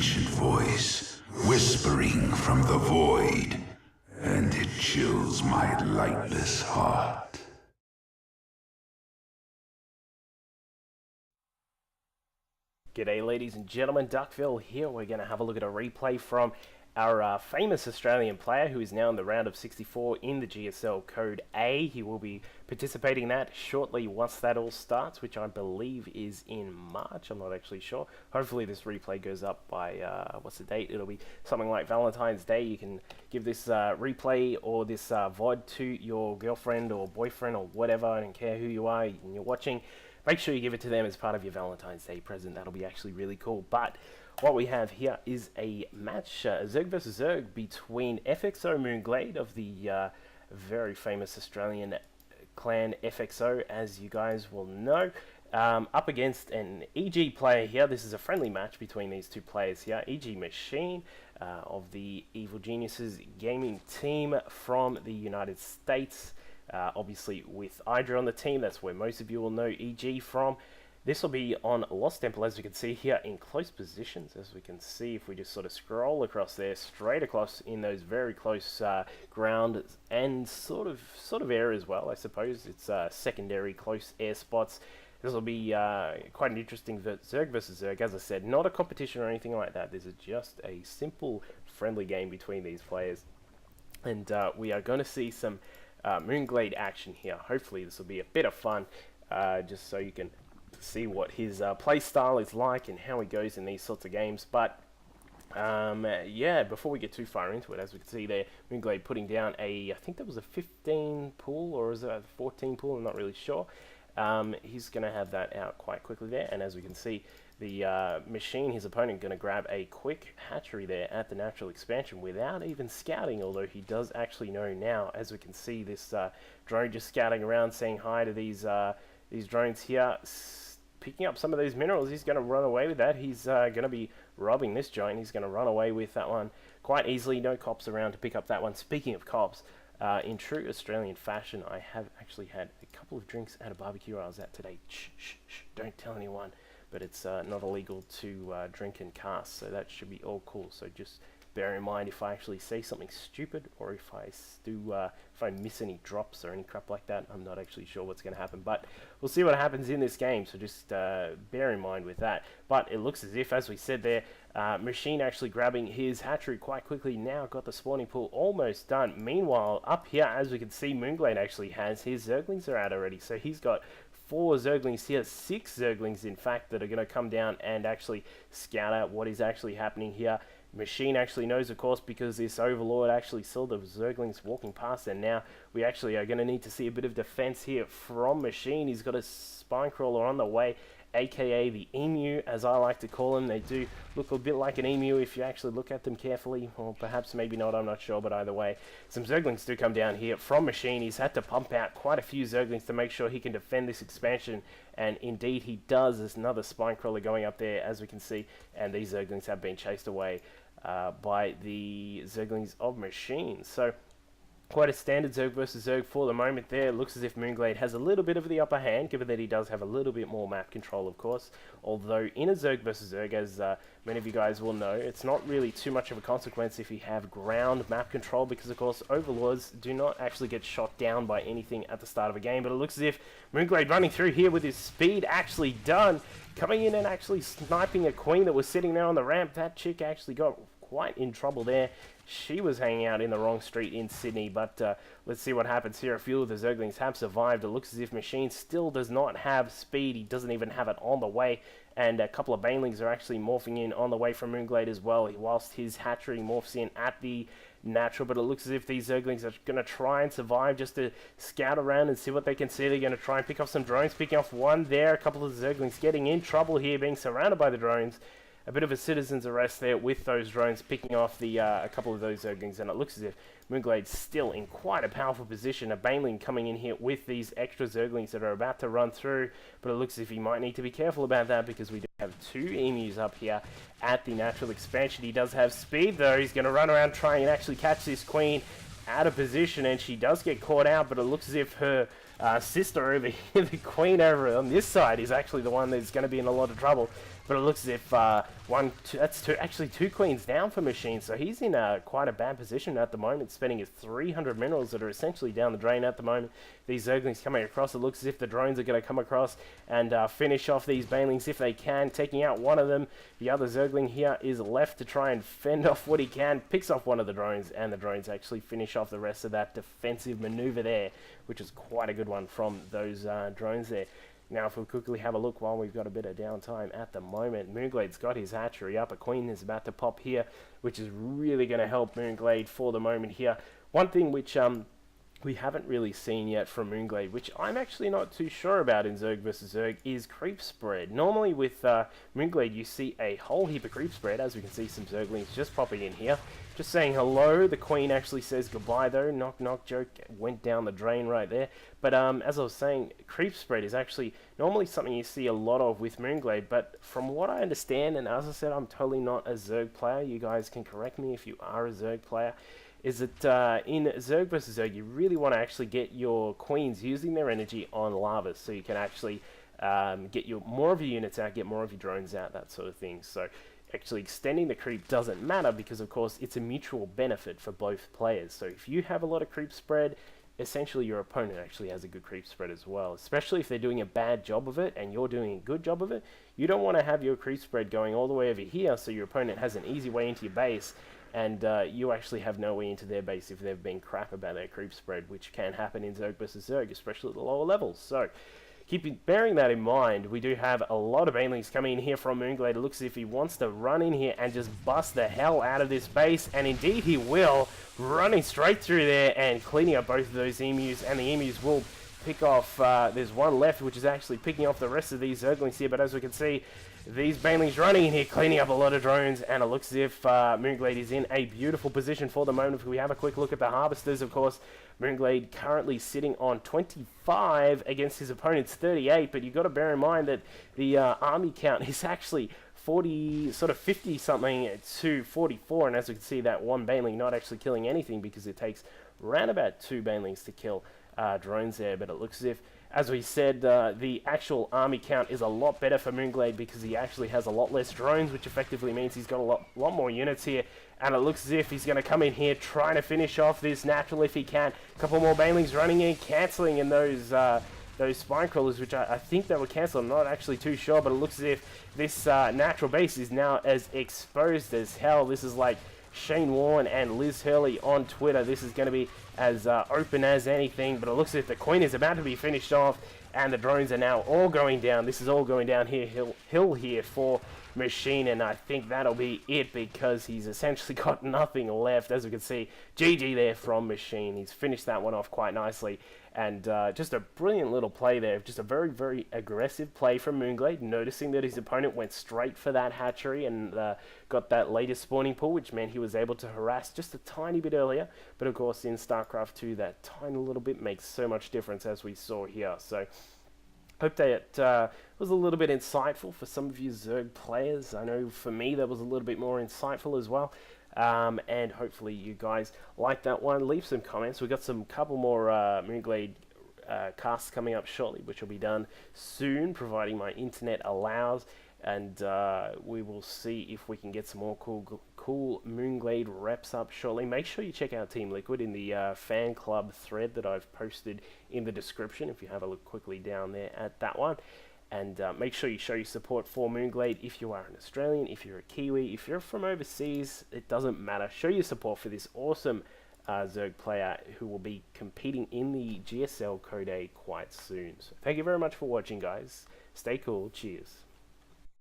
ancient voice, whispering from the void, and it chills my lightless heart. G'day ladies and gentlemen, Duckville here. We're going to have a look at a replay from our famous Australian player who is now in the round of 64 in the GSL Code A. He will be participating in that shortly once that all starts, which I believe is in March. I'm not actually sure. Hopefully this replay goes up by, what's the date? It'll be something like Valentine's Day. You can give this replay or this VOD to your girlfriend or boyfriend or whatever. I don't care who you are and you're watching. Make sure you give it to them as part of your Valentine's Day present. That'll be actually really cool. But what we have here is a match, Zerg versus Zerg, between FXOmOOnGLaDe of the very famous Australian clan FXO, as you guys will know, up against an EG player here. This is a friendly match between these two players here. EGMachine of the Evil Geniuses gaming team from the United States. Obviously with Hydra on the team, that's where most of you will know EG from. This will be on Lost Temple, as we can see here, in close positions. As we can see, if we just sort of scroll across there, straight across in those very close ground and sort of air as well, I suppose. It's secondary close air spots. This will be quite an interesting Zerg versus Zerg. As I said, not a competition or anything like that. This is just a simple, friendly game between these players. And we are going to see some mOOnGLaDe action here. Hopefully this will be a bit of fun, just so you can see what his play style is like and how he goes in these sorts of games. But yeah, before we get too far into it, as we can see there, mOOnGLaDe putting down a, I think that was a 15 pool, or is it a 14 pool, I'm not really sure. He's going to have that out quite quickly there, and as we can see, the machine, his opponent, going to grab a quick hatchery there at the natural expansion without even scouting, although he does actually know now. As we can see, this drone just scouting around, saying hi to these drones here, picking up some of those minerals. He's going to run away with that. He's going to be robbing this giant. He's going to run away with that one quite easily. No cops around to pick up that one. Speaking of cops, in true Australian fashion, I have actually had a couple of drinks at a barbecue I was at today. Shh, shh, shh, don't tell anyone. But it's not illegal to drink and cast, so that should be all cool. So just bear in mind if I actually say something stupid, or if I miss any drops or any crap like that. I'm not actually sure what's going to happen, but we'll see what happens in this game. So just bear in mind with that. But it looks as if, as we said there, Machine actually grabbing his hatchery quite quickly. Now got the spawning pool almost done. Meanwhile, up here, as we can see, mOOnGLaDe actually has his Zerglings are out already. So he's got 4 Zerglings here, 6 Zerglings in fact, that are going to come down and actually scout out what is actually happening here. Machine actually knows, of course, because this Overlord actually saw the Zerglings walking past, and now we actually are going to need to see a bit of defense here from Machine. He's got a spine crawler on the way, aka the emu, as I like to call them. They do look a bit like an emu if you actually look at them carefully, or perhaps maybe not, I'm not sure, but either way, some Zerglings do come down here from Machine. He's had to pump out quite a few Zerglings to make sure he can defend this expansion, and indeed he does. There's another spine crawler going up there, as we can see, and these Zerglings have been chased away by the Zerglings of Machine. So quite a standard Zerg versus Zerg for the moment there. Looks as if mOOnGLaDe has a little bit of the upper hand, given that he does have a little bit more map control, of course. Although in a Zerg versus Zerg, as many of you guys will know, it's not really too much of a consequence if you have ground map control, because of course Overlords do not actually get shot down by anything at the start of a game. But it looks as if mOOnGLaDe running through here with his speed actually done, coming in and actually sniping a queen that was sitting there on the ramp. That chick actually got quite in trouble there. She was hanging out in the wrong street in Sydney, but let's see what happens here. A few of the Zerglings have survived. It looks as if Machine still does not have speed. He doesn't even have it on the way, and a couple of Banelings are actually morphing in on the way from mOOnGLaDe as well, whilst his hatchery morphs in at the natural. But it looks as if these Zerglings are going to try and survive just to scout around and see what they can see. They're going to try and pick off some drones, picking off one there. A couple of Zerglings getting in trouble here, being surrounded by the drones. A bit of a citizen's arrest there with those drones picking off the a couple of those Zerglings, and it looks as if mOOnGLaDe's still in quite a powerful position. A Baneling coming in here with these extra Zerglings that are about to run through, but it looks as if he might need to be careful about that, because we do have 2 emus up here at the natural expansion. He does have speed though. He's going to run around trying and actually catch this queen out of position, and she does get caught out, but it looks as if her sister over here, the queen over on this side, is actually the one that's going to be in a lot of trouble. but it looks as if actually two queens down for Machine, so he's in quite a bad position at the moment, spending his 300 minerals that are essentially down the drain at the moment. These Zerglings coming across, it looks as if the drones are going to come across and finish off these banelings if they can, taking out one of them. The other Zergling here is left to try and fend off what he can, picks off one of the drones, and the drones actually finish off the rest of that defensive maneuver there, which is quite a good one from those drones there. Now, if we quickly have a look while we've got a bit of downtime at the moment, mOOnGLade's got his hatchery up. A queen is about to pop here, which is really going to help mOOnGLaDe for the moment here. One thing which we haven't really seen yet from mOOnGLaDe, which I'm actually not too sure about in ZvZ Zerg, is creep spread. Normally with mOOnGLaDe you see a whole heap of creep spread, as we can see some Zerglings just popping in here, just saying hello. The queen actually says goodbye though. Knock knock joke went down the drain right there. But as I was saying, creep spread is actually normally something you see a lot of with mOOnGLaDe, but from what I understand, and as I said, I'm totally not a Zerg player, you guys can correct me if you are a Zerg player, is that in ZvZ Zerg you really want to actually get your queens using their energy on lavas, so you can actually get more of your units out, get more of your drones out, that sort of thing. So actually extending the creep doesn't matter because of course it's a mutual benefit for both players. So if you have a lot of creep spread, essentially your opponent actually has a good creep spread as well, especially if they're doing a bad job of it and you're doing a good job of it. You don't want to have your creep spread going all the way over here so your opponent has an easy way into your base, and you actually have no way into their base if they've been crap about their creep spread, which can happen in ZvZ Zerg, especially at the lower levels. So bearing that in mind, we do have a lot of banelings coming in here from mOOnGLaDe. It looks as if he wants to run in here and just bust the hell out of this base, and indeed he will, running straight through there and cleaning up both of those emus, and the emus will pick off, there's one left which is actually picking off the rest of these Zerglings here, but as we can see, these banelings running in here, cleaning up a lot of drones, and it looks as if mOOnGLaDe is in a beautiful position for the moment. If we have a quick look at the harvesters, of course, mOOnGLaDe currently sitting on 25 against his opponent's 38, but you've got to bear in mind that the army count is actually 50 something to 44, and as we can see, that one baneling not actually killing anything because it takes around about 2 banelings to kill drones there. But it looks as if, as we said, the actual army count is a lot better for mOOnGLaDe because he actually has a lot less drones, which effectively means he's got a lot more units here. And it looks as if he's going to come in here trying to finish off this natural if he can. A couple more banelings running in, cancelling in those spine crawlers, which I think they were cancelled. I'm not actually too sure, but it looks as if this natural base is now as exposed as hell. This is like Shane Warne and Liz Hurley on Twitter. This is going to be as open as anything, but it looks as if the queen is about to be finished off and the drones are now all going down. This is all going down here, hill here for Machine, and I think that'll be it because he's essentially got nothing left. As we can see, GG there from Machine. He's finished that one off quite nicely, and just a brilliant little play there. Just a very, very aggressive play from mOOnGLaDe, noticing that his opponent went straight for that hatchery and got that latest spawning pool, which meant he was able to harass just a tiny bit earlier. But of course, in StarCraft 2, that tiny little bit makes so much difference, as we saw here. So hope that was a little bit insightful for some of you Zerg players. I know for me that was a little bit more insightful as well. And hopefully you guys like that one. Leave some comments. We've got some couple more mOOnGLaDe casts coming up shortly, which will be done soon, providing my internet allows. And we will see if we can get some more cool mOOnGLaDe reps up shortly. Make sure you check out Team Liquid in the fan club thread that I've posted in the description, if you have a look quickly down there at that one. And make sure you show your support for mOOnGLaDe if you are an Australian, if you're a Kiwi, if you're from overseas, it doesn't matter. Show your support for this awesome Zerg player who will be competing in the GSL Code A quite soon. So thank you very much for watching, guys. Stay cool. Cheers.